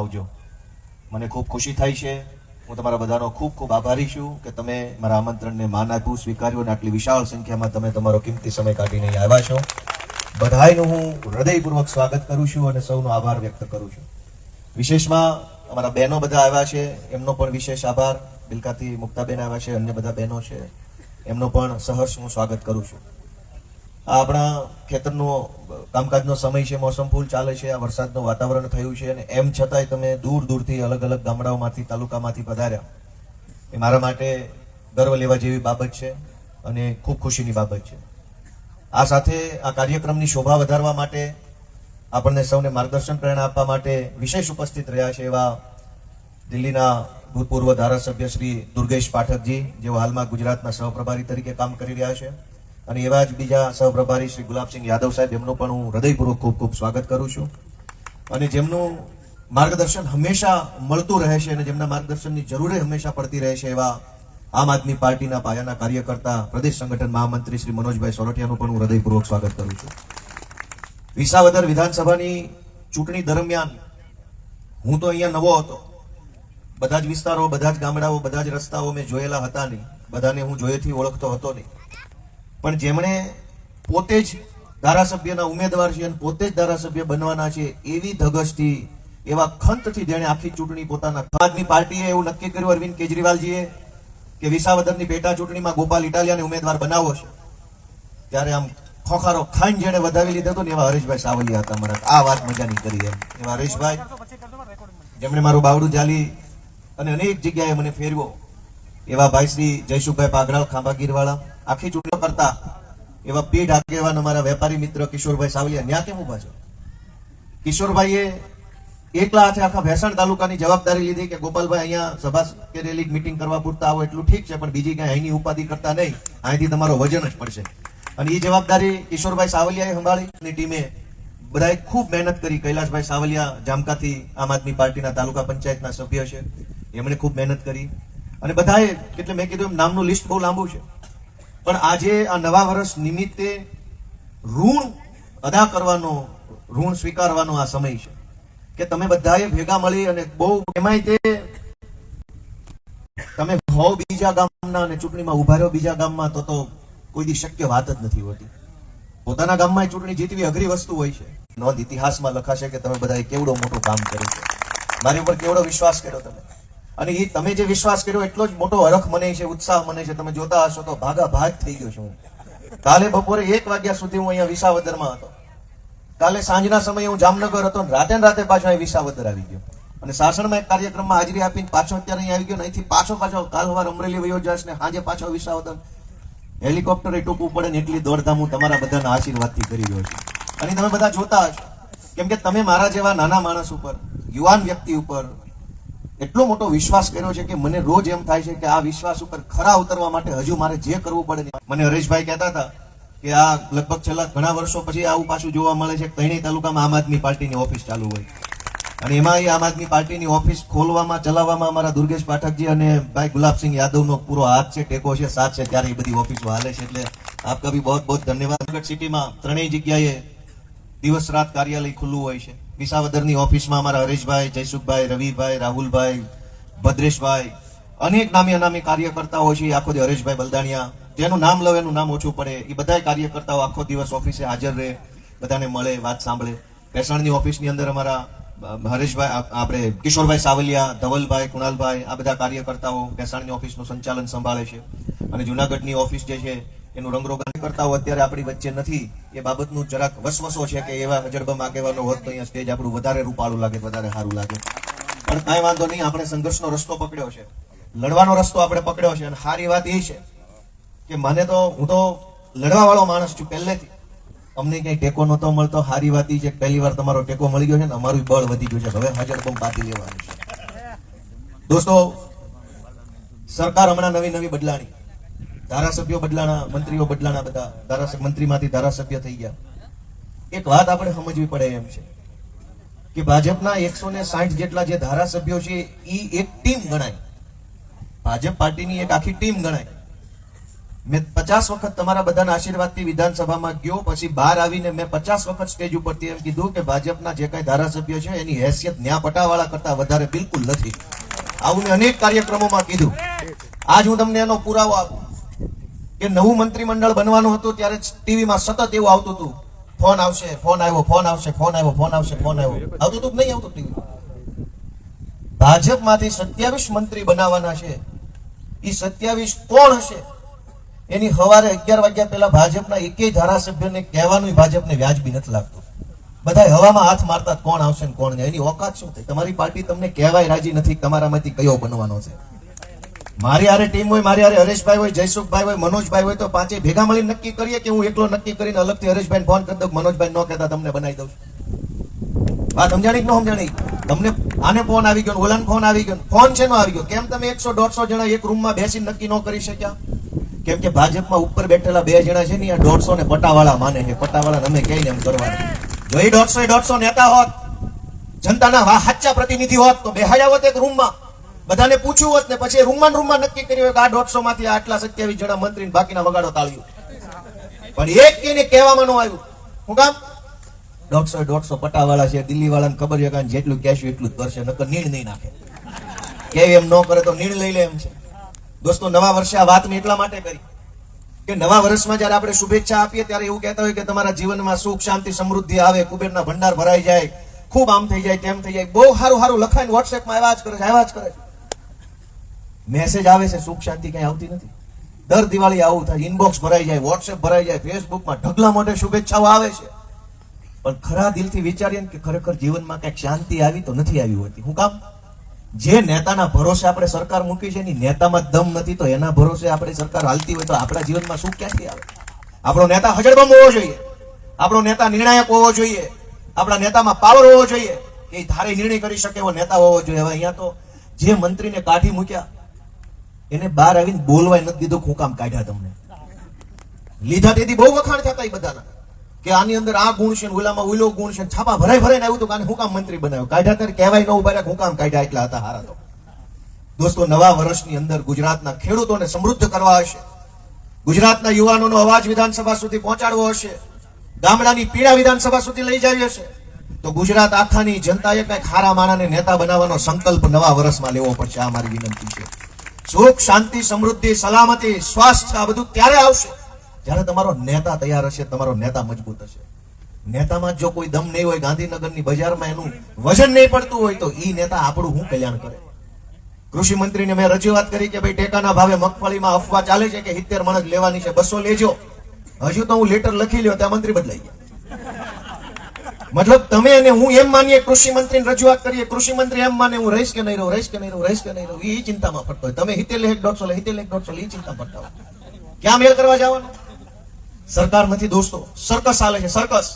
આવજો. મને ખૂબ ખુશી થાય છે. હું તમારા બધાનો ખૂબ ખૂબ આભારી છું કે તમે મારા આમંત્રણને માન આપ્યું, સ્વીકાર્યું અને આટલી વિશાળ સંખ્યામાં તમે તમારો કિંમતી સમય કાઢીને અહીં આવ્યા છો. બધાયનું હું હૃદયપૂર્વક સ્વાગત કરું છું અને સૌનો આભાર વ્યક્ત કરું છું. વિશેષમાં અમારા બહેનો બધા આવ્યા છે, એમનો પણ વિશેષ આભાર. બિલકાથી મુક્તાબેન આવ્યા છે, અન્ય બધા બહેનો છે, એમનો પણ સહર્ષ હું સ્વાગત કરું છું. આ આપણા ખેતરનો કામકાજનો સમય છે, મોસમ ફૂલ ચાલે છે, આ વરસાદનું વાતાવરણ થયું છે અને એમ છતાંય તમે દૂર દૂરથી અલગ અલગ ગામડાઓમાંથી, તાલુકામાંથી પધાર્યા, એ મારા માટે ગર્વ લેવા જેવી બાબત છે અને ખૂબ ખુશીની બાબત છે. આ સાથે આ કાર્યક્રમની શોભા વધારવા માટે, આપણને સૌને માર્ગદર્શન પ્રેરણા આપવા માટે વિશેષ ઉપસ્થિત રહ્યા છે એવા દિલ્હીના ભૂતપૂર્વ ધારાસભ્ય શ્રી દુર્ગેશ પાઠકજી, જેઓ હાલમાં ગુજરાતના સહપ્રભારી તરીકે કામ કરી રહ્યા છે, અને એવા જ બીજા સહપ્રભારી શ્રી ગુલાબસિંહ યાદવ સાહેબ, એમનું પણ હું હૃદયપૂર્વક ખૂબ ખૂબ સ્વાગત કરું છું. અને જેમનું માર્ગદર્શન હંમેશા મળતું રહે છે અને જેમના માર્ગદર્શનની જરૂર હંમેશા પડતી રહે છે એવા આમ આદમી પાર્ટીના પાયાના કાર્યકર્તા, પ્રદેશ સંગઠન મહામંત્રી શ્રી મનોજભાઈ સોરઠિયાનું પણ હું હૃદયપૂર્વક સ્વાગત કરું છું. વિસાવદર વિધાનસભાની ચૂંટણી દરમિયાન હું તો અહીંયા નવો હતો. બધા જ વિસ્તારો, બધા જ ગામડાઓ, બધા જ રસ્તાઓ મેં જોયેલા હતા નહીં, બધાને હું જોયેથી ઓળખતો હતો નહીં. પણ જેમણે પોતે જ ધારાસભ્યના ઉમેદવાર છે અને પોતે જ ધારાસભ્ય બનવાના છે, એવી ધગશથી, એવા ખંતથી જેણે આખી ચૂંટણી પોતાના આમ આદમી પાર્ટીએ એવું નક્કી કર્યું, અરવિંદ કેજરીવાલજીએ, કે વિસાવદરની પેટા ચૂંટણીમાં ગોપાલ ઇટાલિયાને ઉમેદવાર બનાવવો છે, ત્યારે આમ ખોખારો ખાઈને જેણે વધાવી લીધો હતો ને એવા હરેશભાઈ સાવલિયા હતા. મારા આ વાત મજાની કરી એમ એવા હરેશભાઈ, જેમણે મારું બાવડું જાલી અને અનેક જગ્યાએ મને ફેરવો, એવા ભાઈ શ્રી જયસુખભાઈ પાગરાળ, ખાંભાગીરવાળા, આખી ચૂંટણી કરતા એવા પીઢ આગેવાન અમારા વેપારી મિત્ર કિશોરભાઈ સાવલિયા. ન્યા કેમ ઉભા છો? કિશોરભાઈએ એકલા હાથે આખા ભેસાણ તાલુકાની જવાબદારી લીધી કે ગોપાલભાઈ અહીંયા સભા કે રેલી મીટિંગ કરવા પૂરતા આવો એટલું ઠીક છે, પણ બીજી કઈ અહીંની ઉપાધિ કરતા નહીં, અહીંથી તમારો વજન જ પડશે. અને એ જવાબદારી કિશોરભાઈ સાવલિયાએ સંભાળી. ટીમે બધાએ ખૂબ મહેનત કરી. કૈલાસભાઈ સાવલિયા જામકાથી આમ આદમી પાર્ટીના તાલુકા પંચાયતના સભ્ય છે, એમણે ખૂબ મહેનત કરી. અને બધાએ, એટલે મેં કીધું એમ નામનું લિસ્ટ બહુ લાંબુ છે, પણ આજે આ નવા વર્ષ નિમિત્તે ઋણ અદા કરવાનો, ઋણ સ્વીકારવાનો આ સમય છે કે તમે બધાએ ભેગા મળી અને બહુ, એમાંય તે તમે હોવ બીજા ગામના અને ચૂંટણીમાં ઉભા રહ્યો બીજા ગામમાં, તો કોઈ દી શક્ય વાત જ નથી હોતી. પોતાના ગામમાં ચૂંટણી જીતવી અઘરી વસ્તુ હોય છે. નોંધ ઇતિહાસમાં લખાશે કે તમે બધાએ કેવડો મોટો કામ કર્યું છે, મારી ઉપર કેવડો વિશ્વાસ કર્યો તમે. અને એ તમે જે વિશ્વાસ કર્યો એટલો જ મોટો હરખ મને છે, ઉત્સાહ મને છે. તમે જોતા હશો તો ભાગા ભાગ થઈ ગયો છું. કાલે બપોરે 1 વાગ્યા સુધી હું અહીંયા વિસાવદરમાં હતો. કાલે સાંજના સમયે હું જામનગર હતો, રાતે પાછો અહીં વિસાવદર આવી ગયો. અને સાસણમાં એક કાર્યક્રમમાં હાજરી આપીને પાછો અત્યારે અહીં આવી ગયો. અહીંથી પાછો કાલ સવાર અમરેલી વયો જશ ને સાંજે પાછો વિસાવદર. હેલિકોપ્ટર ટૂંકવું પડે ને એટલી દોડધામ હું તમારા બધાના આશીર્વાદથી કરી રહ્યો છું. અને તમે બધા જોતા હશો, કેમ કે તમે મારા જેવા નાના માણસ ઉપર, યુવાન વ્યક્તિ ઉપર એટલો મોટો વિશ્વાસ કર્યો છે કે મને રોજ એમ થાય છે કે આ વિશ્વાસ ઉપર ખરા ઉતરવા માટે હજુ મારે જે કરવું પડે. મને હરેશભાઈ કહેતા હતા કે આ લગભગ છેલ્લા ઘણા વર્ષો પછી આવું પાછું જોવા મળે છે, ત્રણેય તાલુકામાં આમ આદમી પાર્ટીની ઓફિસ ચાલુ હોય અને એમાં આમ આદમી પાર્ટીની ઓફિસ ખોલવામાં, ચલાવવામાં અમારા દુર્ગેશ પાઠકજી અને ભાઈ ગુલાબસિંહ યાદવનો પૂરો હાથ છે, ટેકો છે, સાથ છે, ત્યારે એ બધી ઓફિસો હાલે છે. એટલે આપકા બી બહુ ધન્યવાદ. સિટીમાં ત્રણેય જગ્યાએ દિવસ રાત કાર્યાલય ખુલ્લું હોય છે. વિસાવદરની ઓફિસમાં અમારા હરેશભાઈ, જયસુખભાઈ, રવિભાઈ, રાહુલભાઈ, ભદ્રેશભાઈ, અનેક નામી અનામી કાર્યકર્તાઓ છે. આખો દિવસ હરેશભાઈ બલદાણિયા, જેનું નામ લો એનું નામ ઓછું પડે, એ બધા કાર્યકર્તાઓ આખો દિવસ ઓફિસે હાજર રહે, બધાને મળે, વાત સાંભળે. ભેસાણની ઓફિસની અંદર અમારા હરેશભાઈ, આપણે કિશોરભાઈ સાવલિયા, ધવલભાઈ, કુણાલભાઈ, આ બધા કાર્યકર્તાઓ ભેસાણની ઓફિસનું સંચાલન સંભાળે છે. અને જુનાગઢની ઓફિસ જે છે એનું રંગરોગાન કરતાઓ અત્યારે આપણી વચ્ચે નથી, એ બાબતનું જરાક વસવસો છે કે એવા હજરબમ આગેવાનો હોત તો અહીંયા સ્ટેજ આપણું વધારે રૂપાળું લાગે, વધારે સારું લાગે. પણ કાંઈ વાંધો નહીં, આપણે સંઘર્ષનો રસ્તો પકડ્યો છે, લડવાનો રસ્તો આપણે પકડ્યો છે. અને સારી વાત એ છે કે હું તો લડવા વાળો માણસ છું પહેલેથી. અમને કઈ ટેકો નહોતો મળતો. સારી વાત એ છે કે પહેલી વાર તમારો ટેકો મળી ગયો છે ને અમારું બળ વધી ગયું છે. હવે હજરબમ બાકી લેવાનું છે. દોસ્તો, સરકાર હમણાં નવી બદલાણી, ધારાસભ્યો બદલાણા, મંત્રીઓ બદલાણા, બધા મંત્રીમાંથી ધારાસભ્ય થઈ ગયા. એક વાત આપણે સમજવી પડે એમ છે કે ભાજપના 160 જેટલા જે ધારાસભ્યો છે એ એક ટીમ ગણાય, ભાજપ પાર્ટીની એક આખી ટીમ ગણાય. મેં 50 વખત તમારા બધાના આશીર્વાદથી વિધાનસભામાં ગયો, પછી બહાર આવીને મેં 50 વખત સ્ટેજ ઉપરથી એમ કીધું કે ભાજપના જે કઈ ધારાસભ્ય છે એની હેસિયત ન્યા પટાવાળા કરતા વધારે બિલકુલ નથી. આવું મેં અનેક કાર્યક્રમોમાં કીધું. આજ હું તમને એનો પુરાવો આપું કે નવું મંત્રીમંડળ બનવાનું હતું ત્યારે ટીવીમાં સતત એવું આવતું હતું, ફોન આવશે, ફોન આવ્યો, ફોન આવશે, ફોન આવ્યો, ફોન આવશે, ફોન આવ્યો. આવતું હતું કે નહીં આવતું ટીવી? ભાજપમાંથી 27 મંત્રી બનાવવાના છે. એ 27 કોણ હશે? એની સવારે 11 વાગ્યા પહેલા ભાજપના એકેય ધારાસભ્યને કહેવાનું ભાજપને વ્યાજબી નથી લાગતું. બધા હવામાં હાથ મારતા કોણ આવશે ને કોણ નહીં. એની ઓકાત શું થાય? તમારી પાર્ટી તમને કહેવાય રાજી નથી તમારામાંથી કયો બનવાનો છે. મારી હારે ટીમ હોય, મારી હારે હરેશભાઈ હોય, જયસુખભાઈ હોય, મનોજભાઈ હોય, તો પાંચે ભેગા મળીને નક્કી કરીએ કે હું એકલો નક્કી કરીને અલગથી હરેશભાઈને ફોન કરી દઉં, મનોજભાઈ ન કહેતા તમને બનાવી દઉં. વાત સમજાણી કે ન સમજાણી? તમને આને ફોન આવી ગયો, ઓલાને ફોન આવી ગયો. ફોન છે નો આવી ગયો? કેમ તમે 100-150 જણા એક રૂમમાં બેસીને નક્કી ન કરી શક્યા? કેમ કે ભાજપમાં ઉપર બેઠેલા 2 જણા છે ને, આ 150 ને પટાવાળા માને છે. પટાવાળા અમે કહીને એમ કરવાનું. જો એ 150 નેતા હોત, જનતાના સાચા પ્રતિનિધિ હોત, તો બેહાડ્યા હોત એક રૂમમાં, બધાને પૂછ્યું હોત ને પછી રૂમમાં નક્કી કર્યું કે આ 150 માંથી આટલા 27 જણા મંત્રી બાકીના વગાડો તાળ્યું. પણ એક એને કહેવામાં ન આવ્યું. શું કામ? 150 પટાવાળા છે, દિલ્હી વાળાને ખબર છે કે જેટલું કહેશું એટલું જ કરશે, નકર નીણ નહીં નાખે. કે એમ ન કરે તો નીણ લઈ લે એમ છે. દોસ્તો, નવા વર્ષે આ વાત મેં એટલા માટે કરી કે નવા વર્ષમાં જયારે આપણે શુભેચ્છા આપીએ ત્યારે એવું કહેતા હોય કે તમારા જીવનમાં સુખ, શાંતિ, સમૃદ્ધિ આવે, કુબેરના ભંડાર ભરાઈ જાય, ખૂબ આમ થઈ જાય, તેમ થઈ જાય. બહુ સારું લખાઈને વોટ્સએપમાં આવ્યા જ કરે છે, આવ્યા જ કરે છે. મેસેજ આવે છે, સુખ શાંતિ કઈ આવતી નથી. દર દિવાળી આવું થાય, ઇનબોક્સ ભરાઈ જાય, વોટ્સએપ ભરાઈ જાય, ફેસબુકમાં ઢગલા મોઢે શુભેચ્છાઓ આવે છે. પણ ખરા દિલથી વિચારીએ કે ખરેખર જીવનમાં કઈક શાંતિ આવી તો નથી આવી હોતી. શું કામ? જે નેતાના ભરોસે આપણે સરકાર મૂકી છે એની નેતામાં દમ નથી, તો એના ભરોસે આપણે સરકાર હાલતી હોય તો આપણા જીવનમાં સુખ ક્યાંથી આવે? આપણો નેતા હજળબમ હોવો જોઈએ, આપણો નેતા નિર્ણાયક હોવો જોઈએ, આપણા નેતામાં પાવર હોવો જોઈએ, એ ધારે નિર્ણય કરી શકે એવો નેતા હોવો જોઈએ. હવે અહીંયા તો જે મંત્રીને કાઢી મૂક્યા એને બહાર આવીને બોલવાય નથી દીધું. શું કામ કાઢ્યા તમને? લીધા તેથી બહુ વખાણ થતા એ બધાના કે આની અંદર આ ગુણ છે, ઓલામાં ઓલો ગુણ છે, છાપા ભરાઈને આવ્યું તો આને હું કામ મંત્રી બનાવ્યો? કાઢ્યા ત્યારે કહેવાય ન ઉભા રહ્યા, હું કામ કાઢ્યા? એટલા હતા હારા. તો દોસ્તો, નવા વર્ષની અંદર ગુજરાતના ખેડૂતોને સમૃદ્ધ કરવા હશે, ગુજરાતના યુવાનોનો અવાજ વિધાનસભા સુધી પહોંચાડવો હશે, ગામડાની પીડા વિધાનસભા સુધી લઈ જવી હશે, તો ગુજરાત આખાની જનતાએ કઈક ખારા માણાને નેતા બનાવવાનો સંકલ્પ નવા વર્ષમાં લેવો પડશે. આ મારી વિનંતી છે. સુખ, શાંતિ, સમૃદ્ધિ, સલામતી, સ્વાસ્થ્ય, આ બધું ત્યારે આવશે જ્યારે તમારો નેતા તૈયાર હશે, તમારો નેતા મજબૂત હશે. નેતામાં જો કોઈ દમ નહીં હોય, ગાંધીનગરની બજારમાં એનું વજન નહીં પડતું હોય, તો ઈ નેતા આપણું શું કલ્યાણ કરે? કૃષિ મંત્રીને મેં રજૂઆત કરી કે ભાઈ ટેકાના ભાવે મગફળીમાં અફવા ચાલે છે કે 70 મણ જ લેવાની છે, 200 લેજો. હજુ તો હું લેટર લખી લ્યો ત્યાં મંત્રી બદલાઈ ગયા. મતલબ તમે અને હું એમ માનીએ, કૃષિ મંત્રીને રજૂઆત કરીએ, કૃષિ મંત્રી એમ માને હું રહીશ કે નહીં રહું, રહીશ કે નહીં રહું, રહીશ કે નહીં રહું, એ ચિંતામાં પડતો હોય. તમે 70 લે 150 લે, 70 લે 150 લે, એ ચિંતા પડતા હોય. ક્યાં મેલ કરવા જવાનું? સરકાર નથી દોસ્તો, સર્કસ ચાલે છે. સર્કસ,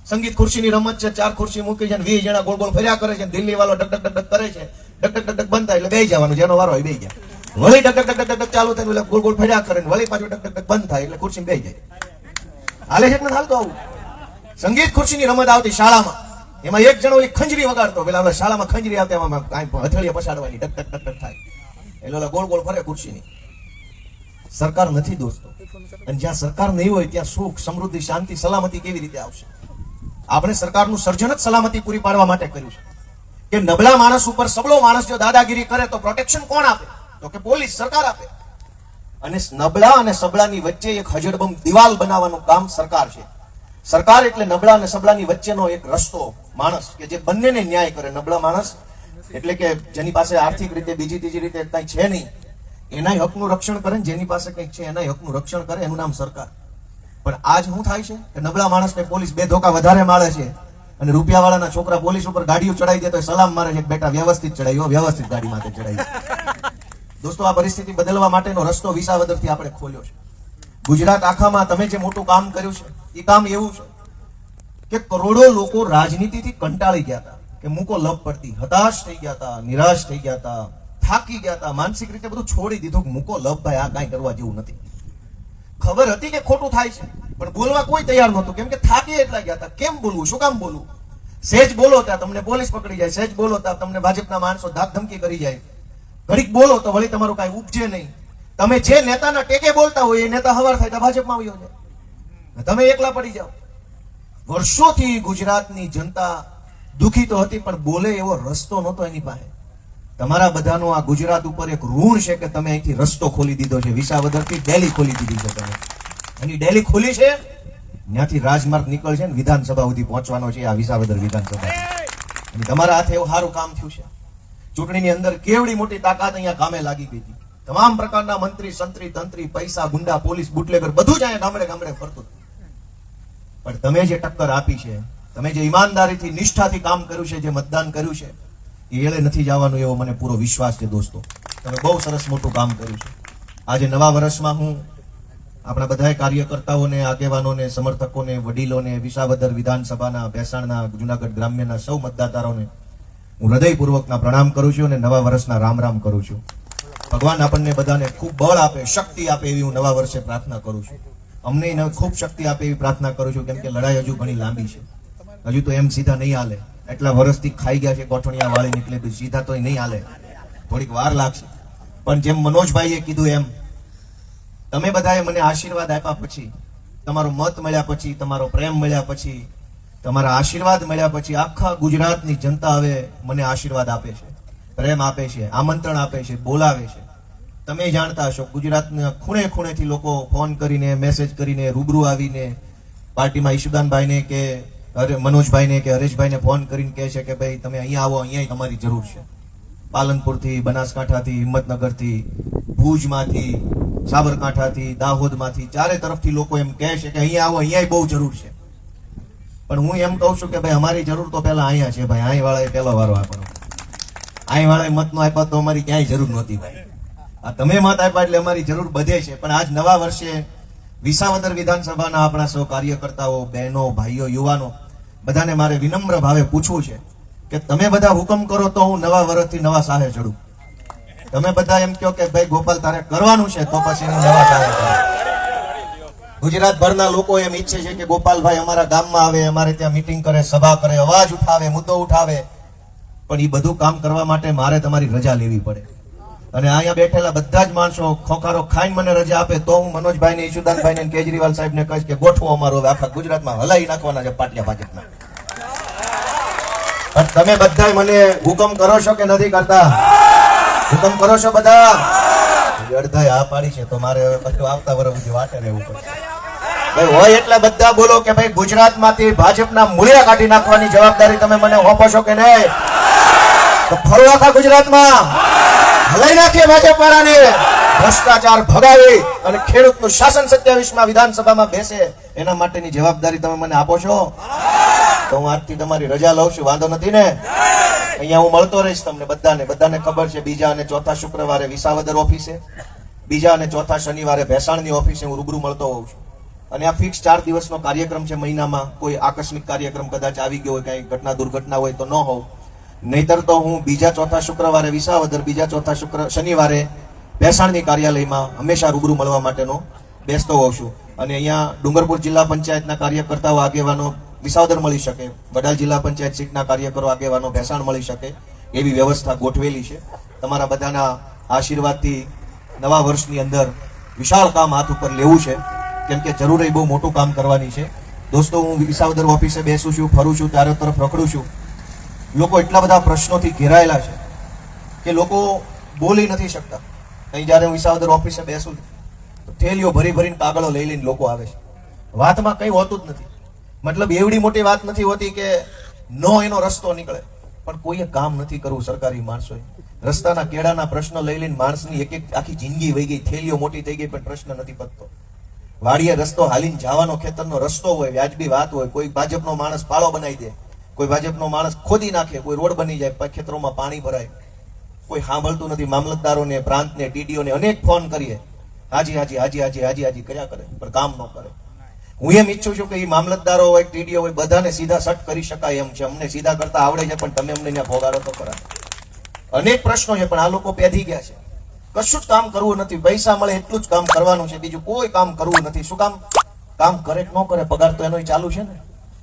સંગીત ખુરશીની રમત છે. 4 ખુરશી મૂકી છે, 20 જણા ગોળ ગોળ ફર્યા કરે છે. દિલ્હી વાળો ડક ડક ડક કરે છે, ડક ડક ડક બંધ થાય એટલે બેસી જવાનું, જેનો વારો હોય બેસી ગયા. વળી ડક ડક ડક ડક ચાલુ થાય એટલે ગોળ ગોળ ફર્યા કરે, વળી પાછું ડક ડક બંધ થાય એટલે ખુરશી બેસી જાય. હાલે છે કે હાલતો આવું? સંગીત ખુરશીની રમત આવતી શાળામાં, એમાં એક જણો ઓલી ખંજરી વગાડતો. પેલા આપણે શાળામાં ખંજરી આવતી, એમાં હથેળીએ પછાડવાની, ડક ડક ડક થાય એટલે ગોળ ગોળ ફરે ખુરશીની. સરકાર નથી દોસ્તો, અને જ્યાં સરકાર નહીં હોય ત્યાં સુખ, સમૃદ્ધિ, શાંતિ, સલામતી કેવી રીતે આવશે? આપણે સરકારનું સર્જન જ સલામતી પૂરી પાડવા માટે કર્યું છે કે નબળા માણસ ઉપર સબળો માણસ જો દાદાગીરી કરે તો પ્રોટેક્શન કોણ આપે? તો કે પોલીસ, સરકાર આપે. અને નબળા અને સબળાની વચ્ચે એક હજડબમ દિવાલ બનાવવાનું કામ સરકાર છે. સરકાર એટલે નબળા અને સબળાની વચ્ચેનો એક રસ્તો, માણસ કે જે બંનેને ન્યાય કરે. નબળા માણસ એટલે કે જેની પાસે આર્થિક રીતે, બીજી ત્રીજી રીતે કઈ છે નહીં, એના હકનું રક્ષણ કરે. જેની પાસે કંઈક છે એના હકનું રક્ષણ કરે, એનું નામ સરકાર. પણ આજ શું થાય છે કે નબળા માણસને પોલીસ 2 ધોકા વધારે મારે છે, અને રૂપિયા વાળાના છોકરા પોલીસ ઉપર ગાડીઓ ચડાવી દે તો સલામ મારે છે, બેટા વ્યવસ્થિત ચડાવ્યો, વ્યવસ્થિત ગાડી માટે ચડાવી. દોસ્તો, આ પરિસ્થિતિ બદલવા માટેનો રસ્તો વિસાવદરથી આપણે ખોલ્યો છે. ગુજરાત આખામાં તમે જે મોટું કામ કર્યું છે, એ કામ એવું છે કે કરોડો લોકો રાજનીતિથી કંટાળી ગયા હતા, કે મૂકો લપ પડતી, હતાશ થઈ ગયા હતા, નિરાશ થઈ ગયા હતા, થાકી ગયા હતા, માનસિક રીતે બધું છોડી દીધું કે મૂકો લપ ભાઈ, આ કાંઈ કરવા જેવું નથી. ખબર હતી કે ખોટું થાય છે, પણ બોલવા કોઈ તૈયાર નહોતું, કેમ કે થાકી એટલા ગયા હતા. કેમ બોલવું, શું કામ બોલવું? સહેજ બોલો ત્યાં તમને પોલીસ પકડી જાય, સહેજ બોલો ત્યાં તમને ભાજપના માણસો ધાક ધમકી કરી જાય, ઘડીક બોલો તો વળી તમારું કાંઈ ઉપજે નહીં, તમે જે નેતાના ટેકે બોલતા હોય એ નેતા હવાર થાય તો ભાજપમાં આવ્યો છે, તમે એકલા પડી જાઓ. વર્ષોથી ગુજરાતની જનતા દુખી તો હતી, પણ બોલે એવો રસ્તો નહોતો એની પાસે. તમારા બધાનો આ ગુજરાત ઉપર એક ઋણ છે કે તમે અહીંથી રસ્તો ખોલી દીધો છે. વિસાવદરથી ડેલી ખોલી દીધી છે તમે. એની ડેલી ખોલી છે, ત્યાંથી રાજમાર્ગ નીકળશે ને વિધાનસભા સુધી પહોંચવાનો છે. આ વિસાવદર વિધાનસભા અને તમારા હાથે એવું સારું કામ થયું છે. ચૂંટણીની અંદર કેવડી મોટી તાકાત અહીંયા કામે લાગી ગઈ હતી. તમામ પ્રકારના મંત્રી, સંત્રી, તંત્રી, પૈસા, ગુંડા, પોલીસ, બુટલેગર બધું જ અહીંયા ગામડે ગામડે ફરતું. પણ તમે જે ટક્કર આપી છે, તમે જે ઈમાનદારીથી, નિષ્ઠાથી કામ કર્યું છે, જે મતદાન કર્યું છે, એ એળે નથી જવાનું એવો મને પૂરો વિશ્વાસ છે. દોસ્તો, તમે બહુ સરસ મોટું કામ કર્યું છે. આજે નવા વર્ષમાં હું આપણા બધા કાર્યકર્તાઓને, આગેવાનોને, સમર્થકોને, વડીલોને, વિસાવદર વિધાનસભાના, ભેસાણના, જુનાગઢ ગ્રામ્યના સૌ મતદાતાઓને હું હૃદયપૂર્વકના પ્રણામ કરું છું અને નવા વર્ષના રામ રામ કરું છું. ભગવાન આપણને બધાને ખૂબ બળ આપે, શક્તિ આપે એવી હું નવા વર્ષે પ્રાર્થના કરું છું. અમને ખૂબ શક્તિ આપે એવી પ્રાર્થના કરું છું, કેમ કે લડાઈ હજુ ઘણી લાંબી છે. હજુ તો એમ સીધા નહીં હાલે. એટલા વર્ષથી ખાઈ ગયા છે ગોઠણિયા વાળી નીકળે, સીધા તો નહીં હાલે, થોડીક વાર લાગશે. પણ જેમ મનોજભાઈએ કીધું એમ, તમે બધાએ મને આશીર્વાદ આપ્યા પછી, તમારો મત મળ્યા પછી, તમારો પ્રેમ મળ્યા પછી, તમારા આશીર્વાદ મળ્યા પછી આખા ગુજરાતની જનતા હવે મને આશીર્વાદ આપે છે, પ્રેમ આપે છે, આમંત્રણ આપે છે, બોલાવે છે. તમે જાણતા હશો, ગુજરાતના ખૂણે ખૂણેથી લોકો ફોન કરીને, મેસેજ કરીને, રૂબરૂ આવીને પાર્ટીમાં ઈશુદાનભાઈને કે મનોજભાઈને કે હરેશભાઈને ફોન કરીને કહે છે કે ભાઈ તમે અહીંયા આવો, અહીંયા તમારી જરૂર છે. પાલનપુરથી, બનાસકાંઠાથી, હિંમતનગરથી, ભુજમાંથી, સાબરકાંઠાથી, દાહોદમાંથી, ચારે તરફથી લોકો એમ કહે છે કે અહીંયા આવો, અહીંયા બહુ જરૂર છે. પણ હું એમ કહું છું કે ભાઈ અમારી જરૂર તો પહેલા અહીંયા છે ભાઈ. અહીં વાળાએ પહેલો વારો આપ્યો, અહીં વાળાએ મત નો આપ્યો તો અમારી ક્યાંય જરૂર નહોતી ભાઈ. આ તમે મત આપ્યા એટલે અમારી જરૂર બધે છે. પણ આજ નવા વર્ષે વિસાવદર વિધાનસભાના આપણા સૌ કાર્યકર્તાઓ, બહેનો, ભાઈઓ, યુવાનો બધાને મારે વિનમ્ર ભાવે પૂછવું છે કે તમે બધા હુકમ કરો તો હું નવા વર્ષથી નવા સાહે ચડું. તમે બધા એમ કહો કે ભાઈ ગોપાલ તારે કરવાનું છે તો પછી નવા સાહે ચડું. ગુજરાતભરના લોકો એમ ઈચ્છે છે કે ગોપાલભાઈ અમારા ગામમાં આવે, અમારે ત્યાં મીટિંગ કરે, સભા કરે, અવાજ ઉઠાવે, મુદ્દો ઉઠાવે. પણ એ બધું કામ કરવા માટે મારે તમારી રજા લેવી પડે. અને અહીંયા બેઠેલા બધા જ માણસો ખોખારો ખાઈને મને રજા આપે તો હું મનોજભાઈને, ઈશુદાનભાઈને, કેજરીવાલ સાહેબને કહીશ કે ગોઠવો અમારો હવે આખા ગુજરાતમાં હલાવી નાખવાના છે પાટિયા ભાજપના. તમે બધા મને હુકમ કરો છો કે નથી કરતા? હુકમ કરો છો બધા? અડધા હા પાડી છે તો મારે હવે બધું આવતા વર્ષ સુધી વાટે રહેવું પડશે. ભાઈ હોય એટલે બધા બોલો કે ભાઈ ગુજરાતમાંથી ભાજપના મૂળિયા કાઢી નાખવાની જવાબદારી તમે મને સોંપો છો કે નહીં? તો ફરો આખા ગુજરાતમાં હલાઈ નાખીએ ભાજપ વાળાને, ભ્રષ્ટાચાર ભગાવી અને ખેડૂતનું શાસન 27માં વિધાનસભામાં બેસે એના માટેની જવાબદારી તમે મને આપો છો. તો હું આજથી તમારી રજા લઉં છું, વાંધો નથી ને? અહીંયા હું મળતો રહીશ તમને બધાને ખબર છે. બીજા અને ચોથા શુક્રવારે વિસાવદર ઓફિસે, બીજા અને ચોથા શનિવારે ભેસાણની ઓફિસે હું રૂબરૂ મળતો હોઉં છું. અને આ ફિક્સ 4 દિવસનો કાર્યક્રમ છે મહિનામાં. કોઈ આકસ્મિક કાર્યક્રમ કદાચ આવી ગયો હોય, કઈ ઘટના દુર્ઘટના હોય તો ન હોવ. નહીતર તો હું બીજા ચોથા શુક્રવારે વિસાવદર, બીજા ચોથા શનિવારે ભેસાણની કાર્યાલયમાં હંમેશા રૂબરૂ મળવા માટેનો બેસતો હોઉં છું. અને અહીંયા ડુંગરપુર જિલ્લા પંચાયતના કાર્યકર્તાઓ, આગેવાનો વિસાવદર મળી શકે, વડાલ જિલ્લા પંચાયત સીટના કાર્યકરો, આગેવાનો ભેસાણ મળી શકે એવી વ્યવસ્થા ગોઠવેલી છે. તમારા બધાના આશીર્વાદથી નવા વર્ષની અંદર વિશાળ કામ હાથ ઉપર લેવું છે, કેમ કે જરૂર બહુ મોટું કામ કરવાની છે. દોસ્તો, હું વિસાવદર ઓફિસે બેસું છું, ફરું છું, ચારો તરફ રખડું છું. લોકો એટલા બધા પ્રશ્નોથી ઘેરાયેલા છે કે લોકો બોલી નથી શકતા. અહીં જયારે હું વિસાવદર ઓફિસે બેસું છું તો થેલીઓ ભરી ભરીને કાગળો લઈ લઈને લોકો આવે છે. વાતમાં કંઈ હોતું જ નથી. મતલબ એવડી મોટી વાત નથી હોતી કે નો એનો રસ્તો નીકળે, પણ કોઈએ કામ નથી કરવું. સરકારી માણસોએ રસ્તાના કેળાના પ્રશ્નો લઈ લઈને માણસની એક આખી જિંદગી વહી ગઈ. થેલીઓ મોટી થઈ ગઈ પણ પ્રશ્ન નથી પતતો. વાડીએ રસ્તો હાલીને જવાનો, ખેતરનો રસ્તો હોય, વ્યાજબી વાત હોય, કોઈ ભાજપનો માણસ પાળો બનાવી દે, કોઈ ભાજપનો માણસ ખોદી નાખે, કોઈ રોડ બની જાય, ખેતરોમાં પાણી ભરાય, કોઈ સાંભળતું નથી. મામલતદારોને, પ્રાંતને, ટીડીઓને અનેક ફોન કરીએ, હાજી હાજી હાજી હાજી હાજી હાજી કર્યા કરે, પણ કામ ન કરે. હું એમ ઈચ્છું છું કે એ મામલતદારો હોય, ટીડીઓ હોય, બધાને સીધા સટ કરી શકાય એમ છે. અમને સીધા કરતા આવડે છે, પણ તમે અમને ત્યાં ભોગાડો તો ખરા. અનેક પ્રશ્નો છે, પણ આ લોકો પેધી ગયા છે. કશું જ કામ કરવું નથી. પૈસા મળે એટલું જ કામ કરવાનું છે, બીજું કોઈ કામ કરવું નથી. શું કામ? કામ કરે કે ન કરે, પગાર તો એનો ચાલુ છે ને.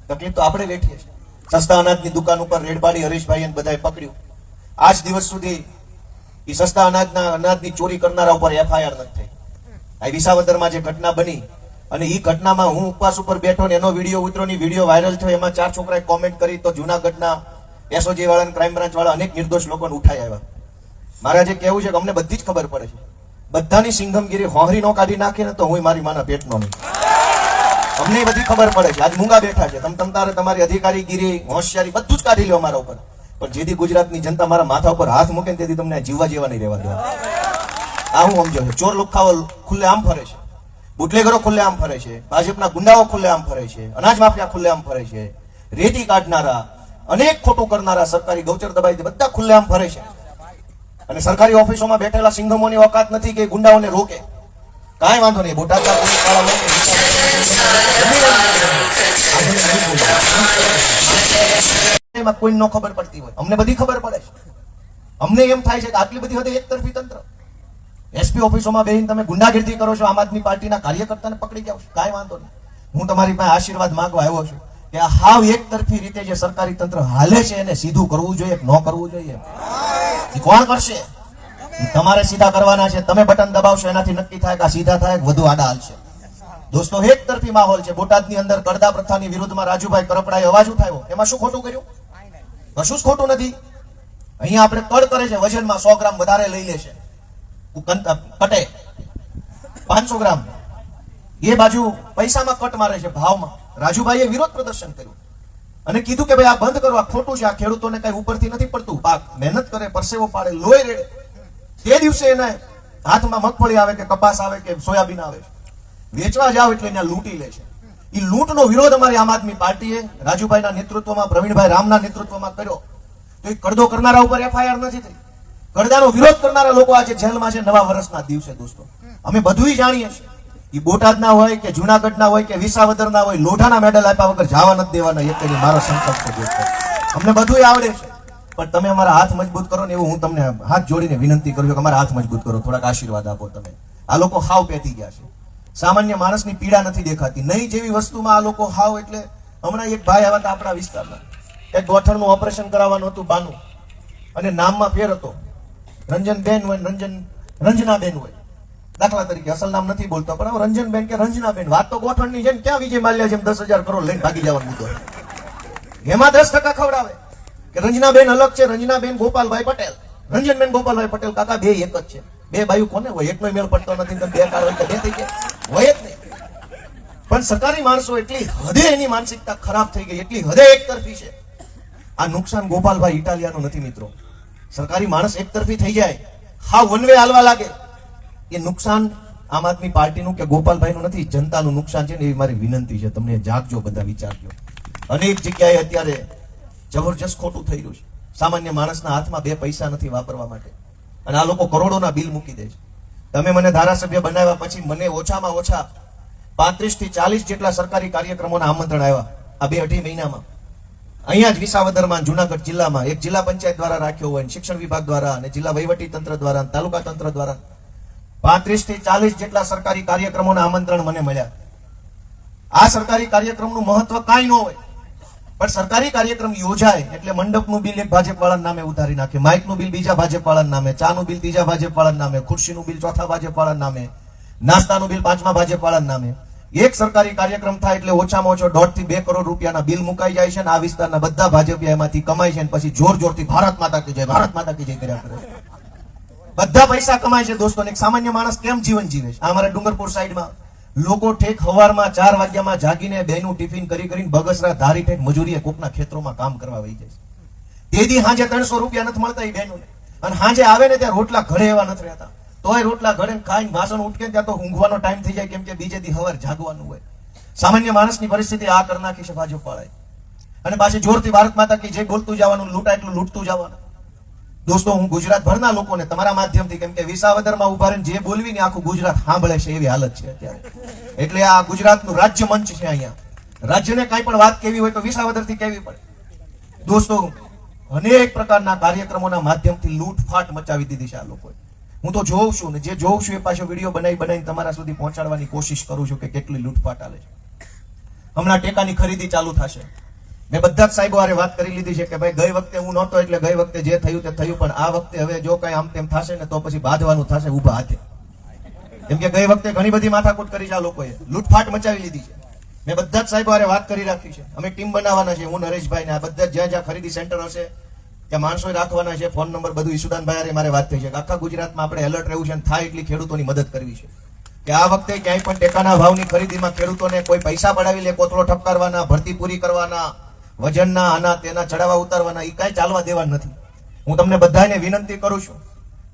તકલીફ તો આપણે વેઠીએ છીએ. સસ્તા અનાજની દુકાન ઉપર રેડબાડી હરીશભાઈ બધાએ પકડ્યું. આજ દિવસ સુધી એ સસ્તા અનાજની ચોરી કરનારા ઉપર FIR નથી થઈ. આ વિસાવદરમાં જે ઘટના બની અને એ ઘટનામાં હું ઉપવાસ ઉપર બેઠો ને એનો વિડીયો ઉતરો ની વિડીયો વાયરલ થયો, એમાં 4 છોકરાએ કોમેન્ટ કરી તો જૂનાગઢના SOG વાળા ક્રાઇમ બ્રાન્ચ વાળા અનેક નિર્દોષ લોકોને ઉઠાઈ આવ્યા. મારા જે કહેવું છે કે અમને બધી જ ખબર પડે છે, બધાની સિંઘમગીરી હોહરી નો કાઢી નાખી ને તો હું મારી માના પેટનો નહીં. અમને બધી ખબર પડે છે. આજ મૂંગા બેઠા છે, તારે તમારી અધિકારીગીરી હોશિયારી બધું જ કાઢી લો મારા ઉપર, પણ જેથી ગુજરાતની જનતા મારા માથા ઉપર હાથ મૂકે ને તેથી તમને જીવવા જેવા નહીં રહેવા દેવા. આ હું સમજો છું. ચોર લુખાઓ ખુલ્લે આમ ફરે છે, બુટલેગરો ખુલ્લે આમ ફરે છે, ભાજપના ગુંડાઓ ખુલ્લે આમ ફરે છે, અનાજ માફિયા ખુલ્લે આમ ફરે છે, રેતી કાઢનારા, અનેક ખોટું કરનારા, સરકારી ગૌચર દબાઈ બધા ખુલ્લે આમ ફરે છે. અને સરકારી ઓફિસોમાં બેઠેલા સિંઘમોની ઓકાત નથી કે ગુંડાઓને રોકે. કાંઈ વાંધો નહીં, બોટાદના પોલીસ વાળા કોઈ નો ખબર પડતી હોય, અમને બધી ખબર પડે છે. અમને એમ થાય છે કે આટલી બધી હદે એક તરફી તંત્ર. SP ઓફિસોમાં બેહીને તમે ગુંડાગીરી કરો છો, આમ આદમી પાર્ટીના કાર્યકર્તાને પકડી જાવ છો. કાંઈ વાંધો નહીં, હું તમારી પાસે આશીર્વાદ માંગવા આવ્યો છું કે આ હાવ એક તરફી રીતે જે સરકારી તંત્ર હાલે છે એને સીધું કરવું જોઈએ કે ન કરવું જોઈએ. કોણ કરશે? તમારે સીધા કરવાના છે. તમે બટન દબાવશો એનાથી નક્કી થાય કે સીધા થાય વધુ આડા હાલશે. દોસ્તો, એક તરફી માહોલ છે. બોટાદની અંદર કરડા પ્રથાની વિરુદ્ધમાં રાજુભાઈ કરપડાએ અવાજ ઉઠાવ્યો, એમાં શું ખોટું કર્યું? કશું જ ખોટું નથી. અહીંયા આપણે કડ કરે છે, વજનમાં 100 ગ્રામ વધારે લઈ લે છે, કટે 500 ગ્રામ, એ બાજુ પૈસામાં કટ મારે છે, ભાવમાં. રાજુભાઈએ વિરોધ પ્રદર્શન કર્યું અને કીધું કે ભાઈ આ બંધ કરો, આ ખોટું છે, આ ખેડૂતોને કઈ ઉપરથી નથી પડતું. પાક મહેનત કરે, પરસેવો પાડે, લોહી રેડે, તે દિવસે એને હાથમાં મગફળી આવે કે કપાસ આવે કે સોયાબીન આવે, વેચવા જાવ એટલે એને લૂંટી લે છે. એ લૂંટનો વિરોધ અમારી આમ આદમી પાર્ટીએ રાજુભાઈના નેતૃત્વમાં, પ્રવીણભાઈ રામના નેતૃત્વમાં કર્યો. તો એ કરદો કરનારા ઉપર FIR નથી થઈ. કરદાનો વિરોધ કરનારા લોકો આજે જેલમાં છે નવા વર્ષના દિવસે. દોસ્તો, અમે બધું જાણીએ છીએ. એ બોટાદના હોય કે જુનાગઢના હોય કે વિસાવદરના હોય, લોઢાના મેડલ આપ્યા વગર જવા નથી દેવાના, એક મારો સંકલ્પ છે દોસ્તો. અમને બધું આવડે છે, પણ તમે અમારા હાથ મજબૂત કરો ને એવું હું તમને હાથ જોડીને વિનંતી કરું છું કે અમારા હાથ મજબૂત કરો, થોડાક આશીર્વાદ આપો. તમે આ લોકો હાવ પેતી ગયા છે. સામાન્ય માણસની પીડા નથી દેખાતી. નહીં જેવી વસ્તુમાં આ લોકો હાવ. એટલે હમણાં એક ભાઈ આવ્યા હતા આપણા વિસ્તારના, એક ગોઠણનું ઓપરેશન કરાવવાનું હતું બાનું, અને નામમાં ફેર હતો. રંજનબેન હોય, રંજનાબેન હોય, દાખલા તરીકે અસલ નામ નથી બોલતો, પણ રંજનબેન કે રંજનાબેન. વાત તો ગોઠણની છે ને, ક્યાં વિજય માલ્યા જેમ 10,000 કરોડ લઈને ભાગી જવાનો મુદ્દો. એમાં 10% ખવડાવે કે રંજનાબેન અલગ છે, રંજનાબેન ગોપાલભાઈ પટેલ, રંજનબેન ગોપાલભાઈ પટેલ. કાકા બે એક જ છે. બે બાયું કોને હોય? એકનો મેળ પડતો નથી. બે કાર હોય તો બે થઈ ગયા, હોય જ નહીં. પણ સરકારી માણસો એટલી હદે એની માનસિકતા ખરાબ થઈ ગઈ, એટલી હદે એક તરફી છે. આ નુકસાન ગોપાલભાઈ ઇટાલિયાનું નથી મિત્રો. સરકારી માણસ એક તરફી થઈ જાય, હા વન વે હાલવા લાગે, એ નુકસાન આમ આદમી પાર્ટીનું કે ગોપાલભાઈનું નથી, જનતાનું નુકસાન છે ને. એવી મારી વિનંતી છે, તમને જાગજો, બધા વિચારજો. અનેક જગ્યાએ અત્યારે જબરજસ્ત ખોટું થઈ રહ્યું છે. સામાન્ય માણસના હાથમાં 2 પૈસા નથી વાપરવા માટે, અને આ લોકો કરોડોના બિલ મૂકી દે છે. તમે મને ધારાસભ્ય બનાવ્યા પછી મને ઓછામાં ઓછા 35 થી 40 જેટલા સરકારી કાર્યક્રમોના આમંત્રણ આવ્યા આ 2-2.5 મહિનામાં. અહીંયા જ વિસાવદરમાં, જુનાગઢ જિલ્લામાં એક જિલ્લા પંચાયત દ્વારા રાખ્યો હોય, શિક્ષણ વિભાગ દ્વારા અને જિલ્લા વહીવટી તંત્ર દ્વારા, તાલુકા તંત્ર દ્વારા 35 થી 40 જેટલા સરકારી કાર્યક્રમોના આમંત્રણ મને મળ્યા. આ સરકારી કાર્યક્રમનું મહત્વ કાંઈ ન હોય, પણ સરકારી કાર્યક્રમ યોજાય એટલે મંડપનું બિલ એક ભાજપ વાળાના નામે ઉતારી નાખે, માઇકનું બિલ બીજા ભાજપ વાળાના નામે, ચાનું બિલ ત્રીજા ભાજપ વાળાના નામે, ખુરશીનું બિલ ચોથા ભાજપ વાળાના નામે, નાસ્તાનું બિલ 5મા ભાજપ વાળાના નામે. એક સરકારી કાર્યક્રમ થાય એટલે ઓછામાં ઓછો 1.5 થી 2 કરોડ રૂપિયાના બિલ મુકાઈ જાય છે, અને આ વિસ્તારના બધા ભાજપિયા એમાંથી કમાય છે, અને પછી જોર જોરથી ભારત માતા કી જય, ભારત માતા કી જય કર્યા કરે. બધા પૈસા કમાય છે દોસ્તો. એક સામાન્ય માણસ કેમ જીવન જીવે છે? અમારા ડુંગરપુર સાઈડમાં લોકો ઠેક સવારમાં 4 વાગ્યામાં જાગીને બેનું ટિફિન કરીને બગસરા ધારી ઠેક મજૂરીએ કોકના ખેતરોમાં કામ કરવા વહી જાય છે. તેથી હાજે 300 રૂપિયા નથી મળતા એ બહેનોને, અને હાજે આવે ને ત્યાં રોટલા ઘરે એવા નથી રહેતા. તોય રોટલા ઘરે ખાઈને વાસણ ઉઠકે ત્યાં તો ઊંઘવાનો ટાઈમ થઈ જાય, કેમ કે બીજે દી સવાર જાગવાનું હોય. સામાન્ય માણસની પરિસ્થિતિ આ કરી નાખી છે ભાજપ વાળાએ. અને પાછી જોરથી ભારત માતા કી જે બોલતું જવાનું, લૂંટા એટલું લૂંટતું જવાનું. દોસ્તો, હું ગુજરાતભરના લોકોને તમારા માધ્યમથી, કેમ કે વિસાવદરમાં ઉભા રહીને જે બોલવી ને આખું ગુજરાત સાંભળે છે એવી હાલત છે અત્યારે. એટલે આ ગુજરાતનું રાજ્ય મંચ છે. અહીંયા રાજ્યને કઈ પણ વાત કેવી હોય તો વિસાવદરથી કહેવી પડે. દોસ્તો, અનેક પ્રકારના કાર્યક્રમોના માધ્યમથી લૂંટફાટ મચાવી દીધી છે આ લોકોએ. હું તો જોઉં છું ને જે જોઉં છું એ પાછો વિડીયો બનાવીને તમારા સુધી પહોંચાડવાની કોશિશ કરું છું કે કેટલી લૂંટફાટ ચાલે છે. હમણાં ટેકાની ખરીદી ચાલુ થશે. મેં બધા જ સાહેબો હારે વાત કરી લીધી છે કે ભાઈ ગઈ વખતે હું નહોતો એટલે ગઈ વખતે જે થયું તે થયું, પણ આ વખતે હવે જો કઈ આમ તેમ થશે ને તો પછી બાંધવાનું થશે ઊભા હાથે. કેમ કે ગઈ વખતે ઘણી બધી માથાકૂટ કરી છે આ લોકોએ, લૂંટફાટ મચાવી લીધી છે. મેં બધા જ સાહેબો હારે વાત કરી રાખી છે. અમે ટીમ બનાવવાના છે, હું નરેશભાઈ ને આ બધા જ્યાં જ્યાં ખરીદી સેન્ટર હશે ત્યાં માણસો રાખવાના છે. ફોન નંબર બધું ઈસુદાનભાઈ હારે મારે વાત થઈ છે કે આખા ગુજરાતમાં આપણે એલર્ટ રહેવું છે અને થાય એટલી ખેડૂતોની મદદ કરવી છે કે આ વખતે ક્યાંય પણ ટેકાના ભાવની ખરીદીમાં ખેડૂતોને કોઈ પૈસા પડાવી લે, કોથળો ઠપકારવાના, ભરતી પૂરી કરવાના, વજનના આના તેના ચડાવવા ઉતારવાના, એ કાંઈ ચાલવા દેવા નથી. હું તમને બધાને વિનંતી કરું છું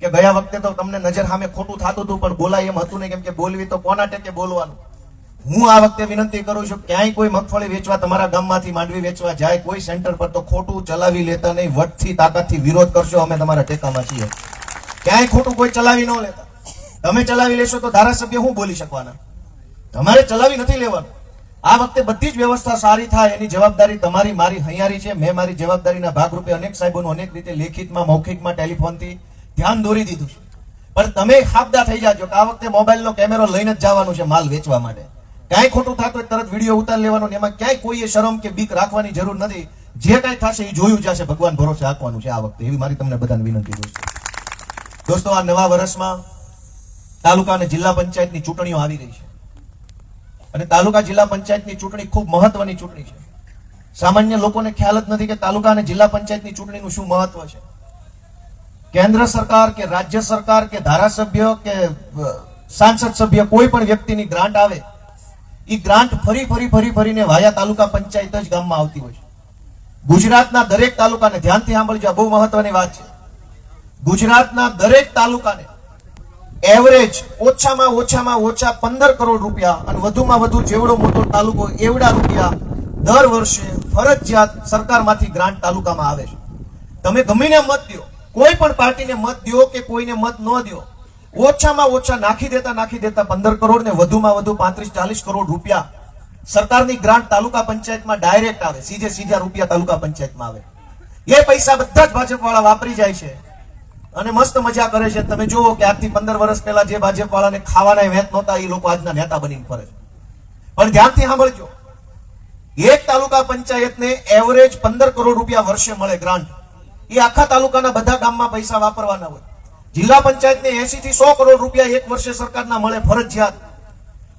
કે ગયા વખતે તો તમને નજર સામે ખોટું થતું હતું પણ બોલાય એમ હતું નહીં, કેમ કે બોલવી તો કોના ટેકે બોલવાનું. હું આ વખતે વિનંતી કરું છું ક્યાંય કોઈ મગફળી વેચવા તમારા ગામમાંથી માંડવી વેચવા જાય કોઈ સેન્ટર પર તો ખોટું ચલાવી લેતા નહીં, વટથી તાકાતથી વિરોધ કરશો, અમે તમારા ટેકામાં છીએ. ક્યાંય ખોટું કોઈ ચલાવી ન લેતા. તમે ચલાવી લેશો તો ધારાસભ્ય હું બોલી શકવાના? તમારે ચલાવી નથી લેવાનું. આ વખતે બધી જ વ્યવસ્થા સારી થાય એની જવાબદારી તમારી, મારી હૈયારી છે. મેં મારી જવાબદારીના ભાગરૂપે અનેક સાહેબોનું અનેક રીતે લેખિતમાં, મૌખિકમાં, ટેલિફોનથી ધ્યાન દોરી દીધું છે. પણ તમે ખાબદા થઈ જાજો કે આ વખતે મોબાઈલનો કેમેરો લઈને જ જવાનું છે માલ વેચવા માટે. ક્યાંય ખોટું થતું હોય તરત વિડીયો ઉતારી લેવાનો, એમાં ક્યાંય કોઈએ શરમ કે બીક રાખવાની જરૂર નથી. જે કાંઈ થશે એ જોયું જશે, ભગવાન ભરોસે આપવાનું છે આ વખતે, એવી મારી તમને બધાને વિનંતી. દોસ્તો, આ નવા વર્ષમાં તાલુકા અને જિલ્લા પંચાયતની ચૂંટણીઓ આવી રહી છે અને તાલુકા જિલ્લા પંચાયતની ચૂંટણી ખૂબ મહત્વની ચૂંટણી છે. સામાન્ય લોકોને ખ્યાલ જ નથી કે તાલુકા અને જિલ્લા પંચાયતની ચૂંટણીનું શું મહત્વ છે. કેન્દ્ર સરકાર કે રાજ્ય સરકાર કે ધારાસભ્ય કે સાંસદ સભ્ય કોઈ પણ વ્યક્તિની ગ્રાન્ટ આવે, એ ગ્રાન્ટ ફરીને વાયા તાલુકા પંચાયત જ ગામમાં આવતી હોય છે. ગુજરાતના દરેક તાલુકાને, ધ્યાનથી સાંભળજો, આ બહુ મહત્વની વાત છે. ગુજરાતના દરેક તાલુકાને એવરેજ ઓછામાં ઓછા 15 કરોડ રૂપિયા અને વધુમાં વધુ જેવડો મોટો તાલુકો એવડા રૂપિયા દર વર્ષે ફરજિયાત સરકારમાંથી ગ્રાન્ટ તાલુકામાં આવે છે. તમે ગમીને મત દો, કોઈ પણ પાર્ટીને મત દો કે કોઈને મત ન દો, ઓછામાં ઓછા નાખી દેતા 15 કરોડ ને વધુમાં વધુ 35-40 કરોડ રૂપિયા સરકારની ગ્રાન્ટ તાલુકા પંચાયતમાં ડાયરેક્ટ આવે, સીધા રૂપિયા તાલુકા પંચાયતમાં આવે. એ પૈસા બધા જ ભાજપ વાળા વાપરી જાય છે અને મસ્ત મજા કરે છે. તમે જુઓ કે આજથી 15 વર્ષ પહેલા જે ભાજપ વાળાને ખાવાના વેત નહોતા એ લોકો આજના નેતા બનીને ફરે છે. પણ ધ્યાનથી સાંભળજો, એક તાલુકા પંચાયતને એવરેજ 15 કરોડ રૂપિયા વર્ષે મળે ગ્રાન્ટ. એ આખા તાલુકાના બધા ગામમાં પૈસા વાપરવાના હોય. જિલ્લા પંચાયતને 80 થી 100 કરોડ રૂપિયા એક વર્ષે સરકારના મળે ફરજિયાત,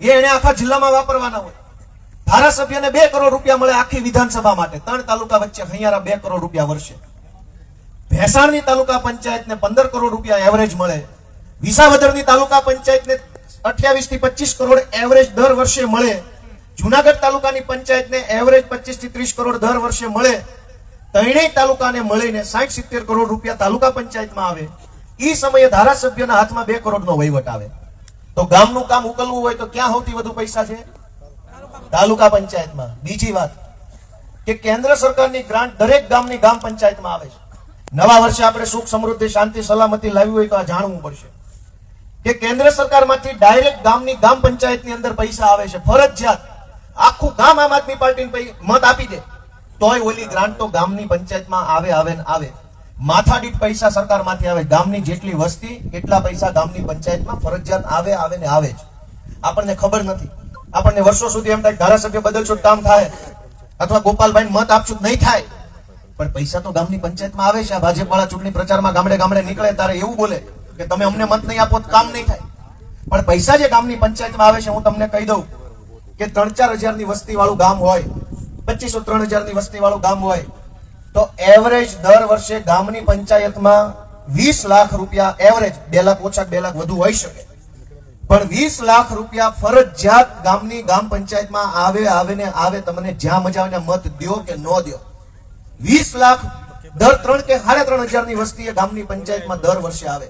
એ એને આખા જિલ્લામાં વાપરવાના હોય. ધારાસભ્યને 2 કરોડ રૂપિયા મળે આખી વિધાનસભા માટે. 3 તાલુકા વચ્ચે હૈયારા 2 કરોડ રૂપિયા વર્ષે. ભેસાણની તાલુકા પંચાયતને 15 કરોડ રૂપિયા એવરેજ મળે. વિસાવદરની તાલુકા પંચાયતને 28 થી 25 કરોડ એવરેજ દર વર્ષે મળે. જુનાગઢ તાલુકાની પંચાયતને એવરેજ 25 થી 30 કરોડ દર વર્ષે મળે. ત્રણેય તાલુકાને મળીને 60-70 કરોડ રૂપિયા તાલુકા પંચાયતમાં આવે. એ સમયે ધારાસભ્યના હાથમાં 2 કરોડનો વહીવટ આવે. તો ગામનું કામ ઉકલવું હોય તો ક્યાં સૌથી વધુ પૈસા છે? તાલુકા પંચાયતમાં. બીજી વાત કે કેન્દ્ર સરકારની ગ્રાન્ટ દરેક ગામની ગ્રામ પંચાયતમાં આવે છે. નવા વર્ષે આપણે સુખ, સમૃદ્ધિ, શાંતિ, સલામતી લાવવી હોય તો આ જાણવું પડશે કે કેન્દ્ર સરકારમાંથી ડાયરેક્ટ ગામની ગ્રામ પંચાયતની અંદર પૈસા આવે છે ફરજિયાત. આખું ગામ આમ આદમી પાર્ટીને મત આપી દે તોય ઓલી ગ્રાન્ટ તો ગામની પંચાયતમાં આવે. માથા દીઠ પૈસા સરકારમાંથી આવે. ગામની જેટલી વસ્તી એટલા પૈસા ગામની પંચાયતમાં ફરજિયાત આવે જ. આપણને ખબર નથી. આપણને વર્ષો સુધી એમ થાય ધારાસભ્ય બદલશું કામ થાય અથવા ગોપાલભાઈ મત આપશું નહીં થાય, પણ પૈસા તો ગામની પંચાયતમાં આવે છે. આ ભાજપ વાળા ચૂંટણી પ્રચારમાં ગામડે નીકળે ત્યારે એવું બોલે કે તમે અમને મત નહીં આપો તો કામ નહીં થાય, પણ પૈસા જે ગામની પંચાયતમાં આવે છે, હું તમને કહી દઉં કે 3-4 હજારની વસ્તી વાળું ગામ હોય, 2500-3 હજારની વસ્તી વાળું ગામ હોય તો એવરેજ દર વર્ષે ગામની પંચાયતમાં 20 લાખ રૂપિયા એવરેજ, 2 લાખ ઓછા 2 લાખ વધુ હોઈ શકે, પણ 20 લાખ રૂપિયા ફરજિયાત ગામની ગ્રામ પંચાયતમાં આવે. તમને જ્યાં મજા આવે મત દો કે ન દો, 20 લાખ દર 3 કે 3.5 હજારની વસ્તી એ ગામની પંચાયતમાં દર વર્ષે આવે.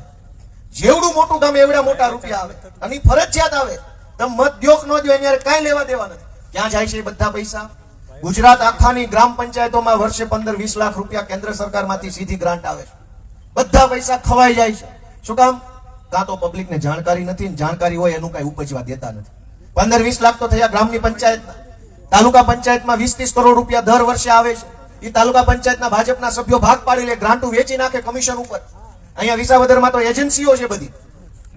જેવડું મોટું ગામ એવડા મોટા રૂપિયા આવે અને ફરજિયાત આવે. તમે મત દો કે ન દો એની કાંઈ લેવા દેવા નથી. ક્યાં જાય છે એ બધા પૈસા? ગુજરાત આખાની ગ્રામ પંચાયતોમાં વર્ષે 15-20 લાખ રૂપિયા કેન્દ્ર સરકારમાંથી સીધી ગ્રાન્ટ આવે છે. બધા પૈસા ખવાઈ જાય છે. શું કામ? કાં તો પબ્લિકને જાણકારી નથી, જાણકારી હોય એનું કઈ ઉપજવા દેતા નથી. 15-20 લાખ તો થયા ગ્રામની પંચાયતના. તાલુકા પંચાયતમાં 20-30 કરોડ રૂપિયા દર વર્ષે આવે છે. એ તાલુકા પંચાયતના ભાજપના સભ્યો ભાગ પાડી લે, ગ્રાન્ટો વેચી નાખે કમિશન ઉપર. અહીંયા વિસાવદરમાં તો એજન્સીઓ છે બધી.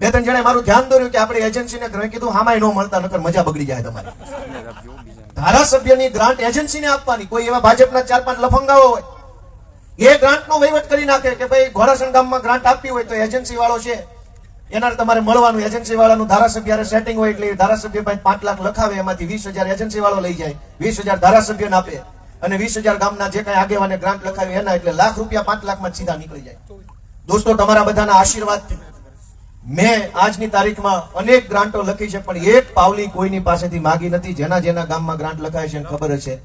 2-3 જણાએ મારું ધ્યાન દોર્યું કે આપણે એજન્સીને કીધું હામાય ન મળતા, નકર મજા બગડી જાય તમારી. ધારાસભ્યની ગ્રાન્ટ એજન્સીને આપવાની. કોઈ એવા ભાજપના 4-5 લફંગાઓ હોય એ ગ્રાન્ટનો વહીવટ કરી નાખે કે ભાઈ ઘોડાસણ ગામમાં ગ્રાન્ટ આપવી હોય તો એજન્સી વાળો છે એના તમારે મળવાનું. એજન્સી વાળાનું ધારાસભ્ય સેટિંગ હોય એટલે ધારાસભ્ય પાસે 5 લાખ લખાવે, એમાંથી 20,000 એજન્સી વાળો લઈ જાય, 20,000 ધારાસભ્યને આપે અને 20,000 ગામના જે કઈ આગેવાને ગ્રાન્ટ લખાવી એના, એટલે લાખ રૂપિયા 5 લાખમાં સીધા નીકળી જાય. દોસ્તો, તમારા બધાના આશીર્વાદથી મેં આજની તારીખમાં અનેક ગ્રાન્ટો લખી છે, પણ એક પાવલી કોઈની પાસેથી માગી નથી. જેના જેના ગામમાં ગ્રાન્ટ લખાય છે એને ખબર છે.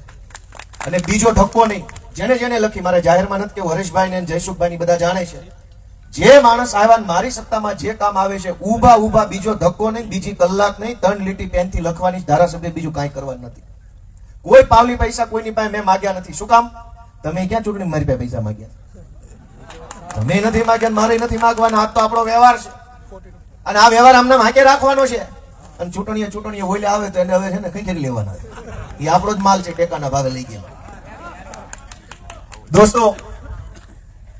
અને બીજો ધક્કો નહીં, જેને જેને લખી, મારે જાહેરમાં નથી કેવું, હરેશભાઈ ને જયસુખભાઈ બધા જાણે છે. જે માણસ આવ્યા મારી સત્તામાં જે કામ આવે છે, ઊભા બીજો ધક્કો નહીં, બીજી કલાક નહીં, 3 લીટી પેનથી લખવાની, ધારાસભ્ય બીજું કાંઈ કરવાનું નથી. કોઈ પાવલી પૈસા કોઈની પાસે મેં માગ્યા નથી. શું કામ? તમે ક્યાં ચૂંટણી મારી પાસે પૈસા માગ્યા? તમે નથી માગ્યા, મારે નથી માગવાના. આ તો આપણો વ્યવહાર છે અને આ વ્યવહાર આમને માગે રાખવાનો છે. અને ચૂંટણીએ ઓલે આવે તો એને હવે છે ને ખંખેરી લેવાના. એ આપણો જ માલ છે, ટેકાના ભાવે લઈ ગયા. દોસ્તો,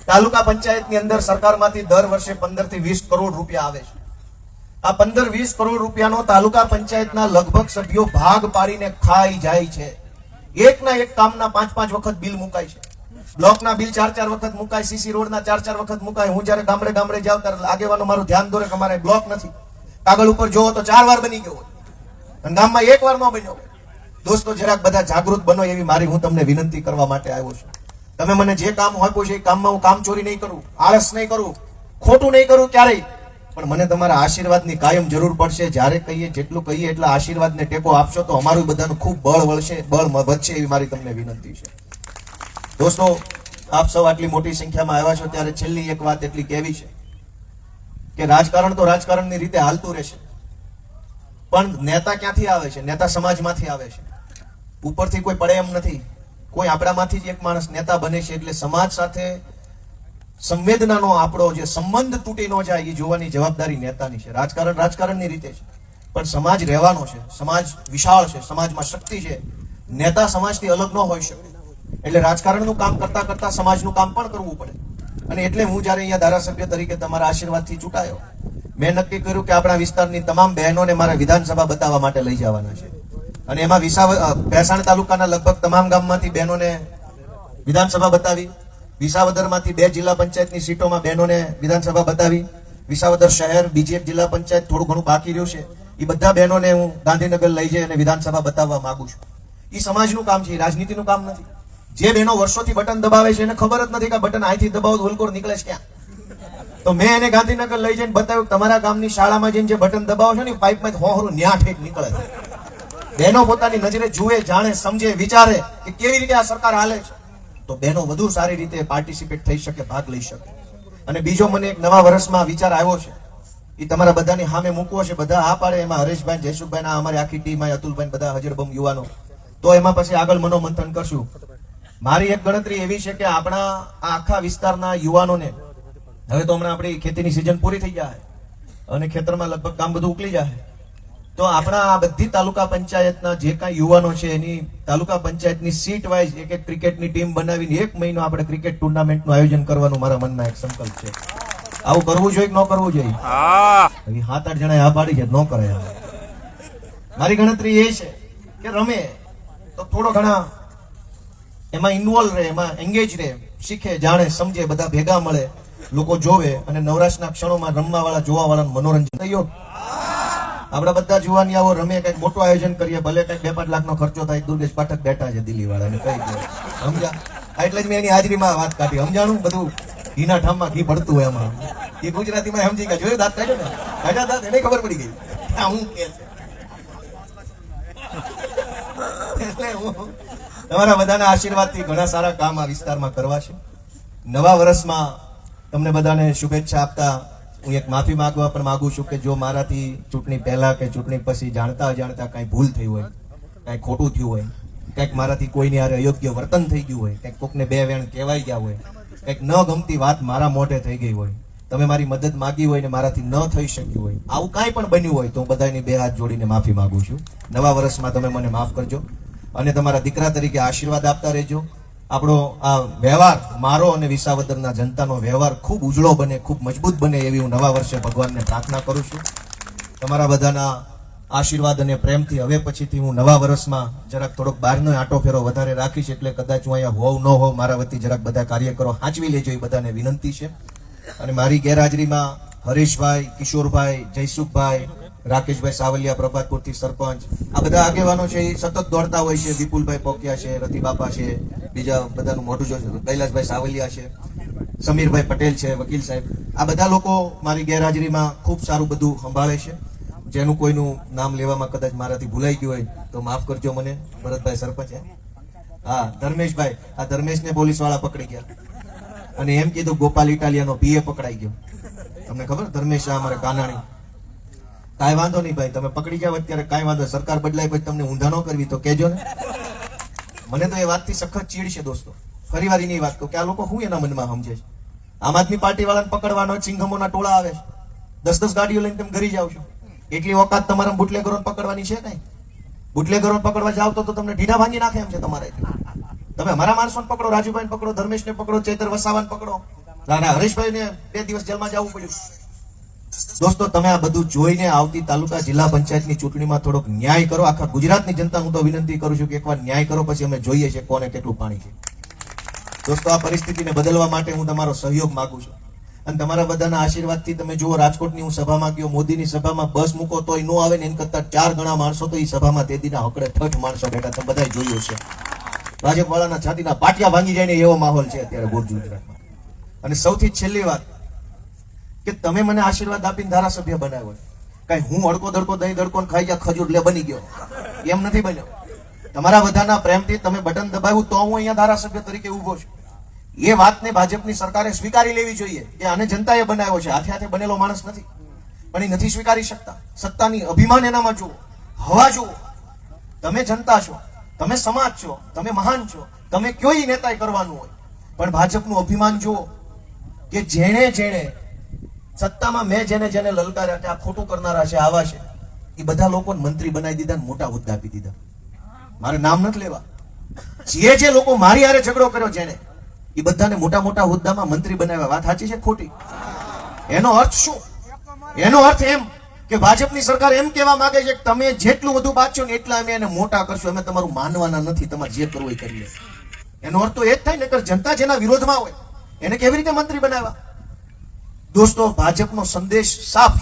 તાલુકા પંચાયતની અંદર સરકારમાંથી દર વર્ષે 15 થી 20 કરોડ રૂપિયા આવે છે. આ 15-20 કરોડ રૂપિયાનો તાલુકા પંચાયતના લગભગ સભ્યો ભાગ પાડીને ખાઈ જાય છે. એકના એક કામના 5-5 વખત બિલ મુકાય છે. બ્લોકના બિલ 4-4 વખત મુકાય, સીસી રોડના 4-4 વખત મુકાય. હું જયારે ગામડે જાઉં ત્યારે આગેવાનો મારું ધ્યાન દોરે કે અમારે બ્લોક નથી. કાગળ ઉપર જોવો તો 4 વાર બની ગયો અને ગામમાં 1 વાર ન બન્યો. દોસ્તો, જરાક બધા જાગૃત બનો એવી મારી હું તમને વિનંતી કરવા માટે આવ્યો છું. તમે મને જે કામ આપ્યું છે એ કામમાં હું કામ ચોરી નહીં કરું, આળસ નહીં કરું, ખોટું નહીં કરું ક્યારેય, પણ મને તમારા આશીર્વાદની કાયમ જરૂર પડશે. જ્યારે કહીએ જેટલું કહીએ એટલા આશીર્વાદને ટેકો આપશો તો અમારું બધાનું ખૂબ બળ વધશે એવી મારી તમને વિનંતી છે. દોસ્તો, આપ સૌ આટલી મોટી સંખ્યામાં આવ્યા છો ત્યારે છેલ્લી એક વાત એટલી કહેવી છે કે રાજકારણ તો રાજકારણની રીતે હાલતું રહેશે, પણ નેતા ક્યાંથી આવે છે? નેતા સમાજમાંથી આવે છે. ઉપરથી કોઈ પડે એમ નથી. કોઈ આપણામાંથી જ એક માણસ નેતા બને છે. એટલે સમાજ સાથે સંવેદનાનો આપણો જે સંબંધ તૂટી ન જાય એ જોવાની જવાબદારી નેતાની છે. રાજકારણ રાજકારણની રીતે છે, પણ સમાજ રહેવાનો છે. સમાજ વિશાળ છે, સમાજમાં શક્તિ છે. નેતા સમાજથી અલગ ન હોઈ શકે. એટલે રાજકારણનું કામ કરતા કરતા સમાજનું કામ પણ કરવું પડે. અને એટલે હું જયારે અહીંયા ધારાસભ્ય તરીકે તમારા આશીર્વાદથી ચૂંટાયો, મેં નક્કી કર્યું કે આપણા વિસ્તારની તમામ બહેનોને મારા વિધાનસભા બતાવવા માટે લઈ જવાના છે. અને એમાં ભેસાણ તાલુકાના લગભગ તમામ ગામમાંથી બહેનોને વિધાનસભા બતાવી. વિસાવદરમાંથી 2 જિલ્લા પંચાયતની સીટોમાં બહેનોને વિધાનસભા બતાવી. વિસાવદર શહેર, બીજી એક જિલ્લા પંચાયત થોડું ઘણું બાકી રહ્યું છે, એ બધા બહેનોને હું ગાંધીનગર લઈ જઈ અને વિધાનસભા બતાવવા માંગુ છું. એ સમાજનું કામ છે, રાજનીતિનું કામ નથી. જે બહેનો વર્ષોથી બટન દબાવે છે એને ખબર જ નથી કે બટન અહીંથી દબાવો તો હુલકોર નીકળે છે ક્યાં. તો મેં એને ગાંધીનગર લઈ જઈને બતાવ્યું તમારા ગામની શાળામાં જઈને જે બટન દબાવો છો ને પાઇપમાં હોહરું ન્યા ઠેક નીકળે છે. બહેનો પોતાની નજરે જુએ, જાણે, સમજે, વિચારે કે કેવી રીતે આ સરકાર હાલે છે, તો બહેનો વધુ સારી રીતે પાર્ટિસિપેટ થઈ શકે, ભાગ લઈ શકે. અને બીજો મને એક નવા વર્ષમાં વિચાર આવ્યો છે, એ તમારા બધાની સામે મૂકવો છે. બધા આ પાડે, એમાં હરેશભાઈ, જયસુખભાઈ, અમારી આખી ટીમ, અતુલભાઈ, બધા હજરબમ યુવાનો, તો એમાં પછી આગળ મનોમંથન કરશું. મારી એક ગણતરી એવી છે કે આપણા આ આખા વિસ્તારના યુવાનોને, હવે તો હમણાં આપણી ખેતીની સિઝન પૂરી થઈ જાય અને ખેતરમાં લગભગ કામ બધું ઉકલી જાય, તો આપણા આ બધી તાલુકા પંચાયતના જે કાંઈ યુવાનો છે એની તાલુકા પંચાયતની સીટ વાઇઝ એક ક્રિકેટની ટીમ બનાવીને 1 મહિનો આપણે ક્રિકેટ ટુર્નામેન્ટનું આયોજન કરવાનું મારા મનમાં એક સંકલ્પ છે. આવું કરવું જોઈએ કે ન કરવું જોઈએ? 7-8 જણા આ પાડી છે, ન કરે. મારી ગણતરી એ છે કે રમે તો થોડો ઘણા એમાં ઇન્વોલ્વ રહે, એમાં એંગેજ રહે, શીખે, જાણે, સમજે, બધા ભેગા મળે, લોકો જોવે અને નવરાશના ક્ષણોમાં રમવા વાળા, જોવા વાળાનું મનોરંજન થયું. આપડા બધા જુવાની આવો રમે, કઈક મોટું આયોજન કરીએ, ભલે કઈક 2-5 લાખનો ખર્ચો થાય. દુર્ગેશ પાઠક બેઠા છે દિલ્હી વાળા, કઈ સમજ્યા? એટલે જ મેં એની હાજરીમાં વાત કાઢી. સમજાણું? બધું ઘીના ઠામમાં ઘી પડતું હોય એમાં. એ ગુજરાતીમાં સમજી ગયા. જોયું દાંત કાઢ્યો ને? કાઢ્યા દાંત, એને ખબર પડી ગઈ હું કે છે. એટલે હું તમારા બધાના આશીર્વાદથી ઘણા સારા કામ આ વિસ્તારમાં કરવા છે. નવા વર્ષમાં તમને બધાને શુભેચ્છા આપતા હું એક માફી માંગવા પણ માંગુ છું કે જો મારાથી ચૂંટણી પહેલા કે ચૂંટણી પછી જાણતા અજાણતા કાંઈ ભૂલ થઈ હોય, કાંઈ ખોટું થયું હોય, કંઈક મારાથી કોઈની હારે અયોગ્ય વર્તન થઈ ગયું હોય, કંઈક કોકને 2 વેણ કહેવાઈ ગયા હોય, કંઈક ન ગમતી વાત મારા મોઢે થઈ ગઈ હોય, તમે મારી મદદ માંગી હોય ને મારાથી ન થઈ શક્યું હોય, આવું કાંઈ પણ બન્યું હોય તો હું બધાની 2 હાથ જોડીને માફી માંગુ છું. નવા વર્ષમાં તમે મને માફ કરજો અને તમારા દીકરા તરીકે આશીર્વાદ આપતા રહેજો. આપણો આ વ્યવહાર, મારો અને વિસાવદરના જનતાનો વ્યવહાર ખૂબ ઉજળો બને, ખૂબ મજબૂત બને એવી હું નવા વર્ષે ભગવાનને પ્રાર્થના કરું છું. તમારા બધાના આશીર્વાદ અને પ્રેમથી હવે પછીથી હું નવા વર્ષમાં જરાક થોડોક બહારનો આંટો ફેરો વધારે રાખીશ, એટલે કદાચ હું અહીંયા હોવ ન હોવ મારા વતી જરાક બધા કાર્યકરો સાચવી લેજો, એ બધાને વિનંતી છે. અને મારી ગેરહાજરીમાં હરીશભાઈ, કિશોરભાઈ, જયસુખભાઈ, રાકેશભાઈ સાવલિયા પ્રભાતપુરથી સરપંચ, આ બધા આગેવાનો છે એ સતત દોડતા હોય છે. વિપુલભાઈ પોકિયા છે, રતિબાપા છે, બીજા બધાનું મોઢું જોશે, કૈલાસભાઈ સાવલિયા છે, સમીરભાઈ પટેલ છે, વકીલ સાહેબ, આ બધા લોકો મારી ગેરહાજરીમાં ખૂબ સારું બધું સંભાળે છે. જેનું કોઈનું નામ લેવામાં કદાચ મારાથી ભૂલાઈ ગયું હોય તો માફ કરજો મને. ભરતભાઈ સરપંચ, હા ધર્મેશભાઈ, આ ધર્મેશને પોલીસ વાળા પકડી ગયા અને એમ કીધું ગોપાલ ઇટાલિયાનો પીએ પકડાઈ ગયો. તમને ખબર ધર્મેશ અમારે કાનાણી. કાંઈ વાંધો નહીં ભાઈ, તમે પકડી જાવ અત્યારે કાંઈ વાંધો, સરકાર બદલાય પછી તમને ઊંધા ન કરવી તો કેજો ને. મને તો એ વાતથી સખત ચીડ છે દોસ્તો. ફરી વાર એની વાત કહું કે આ લોકો શું એના મનમાં સમજે છે. આમ આદમી પાર્ટી વાળાને પકડવાનો સિંઘમોના ટોળા આવે છે, 10-10 ગાડીઓ લઈને તમે ઘરી જાવ છો. એટલી ઓકાત તમારા બુટલેગરોને પકડવાની છે કઈ? બુટલેગરોને પકડવા જાવ તો તમને ઢીઢા ભાંગી નાખે એમ છે તમારે. તમે અમારા માણસોને પકડો, રાજુભાઈને પકડો, ધર્મેશને પકડો, ચેતર વસાવાને પકડો, હરેશભાઈને 2 દિવસ જેલમાં જવું પડ્યું. દોસ્તો તમે આ બધું જોઈને આવતી તાલુકા જિલ્લા પંચાયતની ચૂંટણીમાં થોડોક ન્યાય કરો. આખા ગુજરાતની જનતા હું તો વિનંતી કરું છું કે એકવાર ન્યાય કરો, પછી અમે જોઈએ છે કોને કેટલું પાણી છે. દોસ્તો આ પરિસ્થિતિને બદલવા માટે હું તમારો સહયોગ માંગુ છું અને તમારા બધાના આશીર્વાદથી તમે જુઓ, રાજકોટની હું સભામાં ગયો, મોદીની સભામાં બસ મૂકો તોય નો આવે ને એના કરતા 4 ગણા માણસો તો એ સભામાં તેદીના હકડે ઠઠ માણસો બેઠા, તમે બધા જોયું છે. ભાજપ વાળાના છાતીના પાટિયા ભાંગી જાય ને એવો માહોલ છે અત્યારે ગોરજ ગુજરાતમાં. અને સૌથી છેલ્લી વાત કે તમે મને આશીર્વાદ આપીને ધારાસભ્ય બનાવ્યો, કઈ હું અડકો દડકો દહીં દડકો ખાઈ ગયા ખજૂર લે બની ગયો એમ નથી બન્યો. તમારા બધાના પ્રેમથી તમે બટન દબાવ્યું તો હું અહીંયા ધારાસભ્ય તરીકે ઉભો છું. એ વાતને ભાજપની સરકારે સ્વીકારી લેવી જોઈએ કે આને જનતાએ બનાવ્યો છે, હાથે હાથે બનેલો માણસ નથી. પણ એ નથી સ્વીકારી શકતા. સત્તાની અભિમાન એનામાં જુઓ, હવા જુઓ. તમે જનતા છો, તમે સમાજ છો, તમે મહાન છો, તમે કયો નેતાએ કરવાનું હોય, પણ ભાજપનું અભિમાન જુઓ કે જેણે સત્તામાં મેં જેને લલકાર્યા કે આ ખોટું કરનારા છે, આવા છે, એ બધા લોકોને મંત્રી બનાવી દીધા, મોટા હોદ્દા આપી દીધા. મારે નામ નથી લેવા, જે લોકો મારી હારે ઝઘડો કર્યો જેને, એ બધાને મોટા મોટા હોદ્દામાં મંત્રી બનાવ્યા. વાત સાચી છે ખોટી? એનો અર્થ શું? એનો અર્થ એમ કે ભાજપની સરકાર એમ કહેવા માંગે છે કે તમે જેટલું બધું બાંચશો ને એટલા અમે એને મોટા કરશું, અમે તમારું માનવાના નથી, તમારે જે કરવું એ કરી લે. એનો અર્થ તો એ જ થાય ને કે જનતા જેના વિરોધમાં હોય એને કેવી રીતે મંત્રી બનાવ્યા? દોસ્તો ભાજપનો સંદેશ સાફ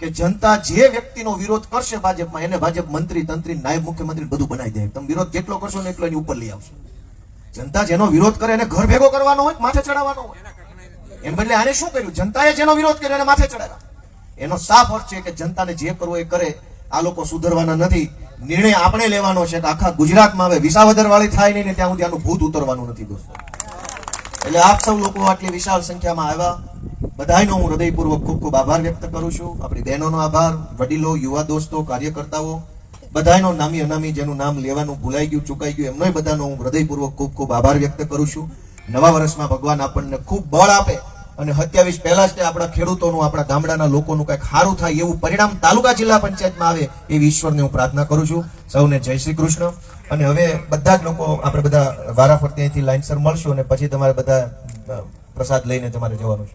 છે કે જનતા જે વ્યક્તિનો વિરોધ કરશે ભાજપમાં એને ભાજપ મંત્રી, તંત્રી, નાયબ મુખ્યમંત્રી બધું બનાવી દે. તમે વિરોધ જેટલો કરશો ને એટલો એની ઉપર લઈ આવશે. જનતા જેનો વિરોધ કરે એને ઘર ભેગો કરવાનો હોય, માથે ચડાવવાનો હોય. એમ બદલે આને શું કર્યું? જનતાએ જેનો વિરોધ કર્યો એને માથે ચડાવ્યા. એનો સાફ અર્થ છે કે જનતાને જે કરવું એ કરે. આ લોકો સુધરવાના નથી. નિર્ણય આપણે લેવાનો છે કે આખા ગુજરાતમાં હવે વિસાવદર વાળી થાય નહીં ને ત્યાં સુધી આનું ભૂત ઉતરવાનું નથી દોસ્તો. એટલે આપ સૌ લોકો આટલી વિશાળ સંખ્યામાં આવ્યા, બધાનો હું હૃદયપૂર્વક ખૂબ ખૂબ આભાર વ્યક્ત કરું છું. આપણી બહેનોનો આભાર, વડીલો, યુવા દોસ્તો, કાર્યકર્તાઓ, બધાનો નામી અનામી જેનું નામ લેવાનું ભૂલાઈ ગયું, ચૂકાઈ ગયું, એમનો બધાનો હું હૃદયપૂર્વક ખૂબ ખૂબ આભાર વ્યક્ત કરું છું. નવા વર્ષમાં ભગવાન આપણને ખૂબ બળ આપે અને 27 પહેલા જ આપણા ખેડૂતોનું, આપણા ગામડાના લોકોનું કંઈક સારું થાય એવું પરિણામ તાલુકા જિલ્લા પંચાયતમાં આવે એવી ઈશ્વરને હું પ્રાર્થના કરું છું. સૌને જય શ્રી કૃષ્ણ. અને હવે બધા જ લોકો આપણે બધા વારાફરતી અહીંથી લાઈનસર મળશું અને પછી તમારે બધા પ્રસાદ લઈને તમારે જવાનું છે.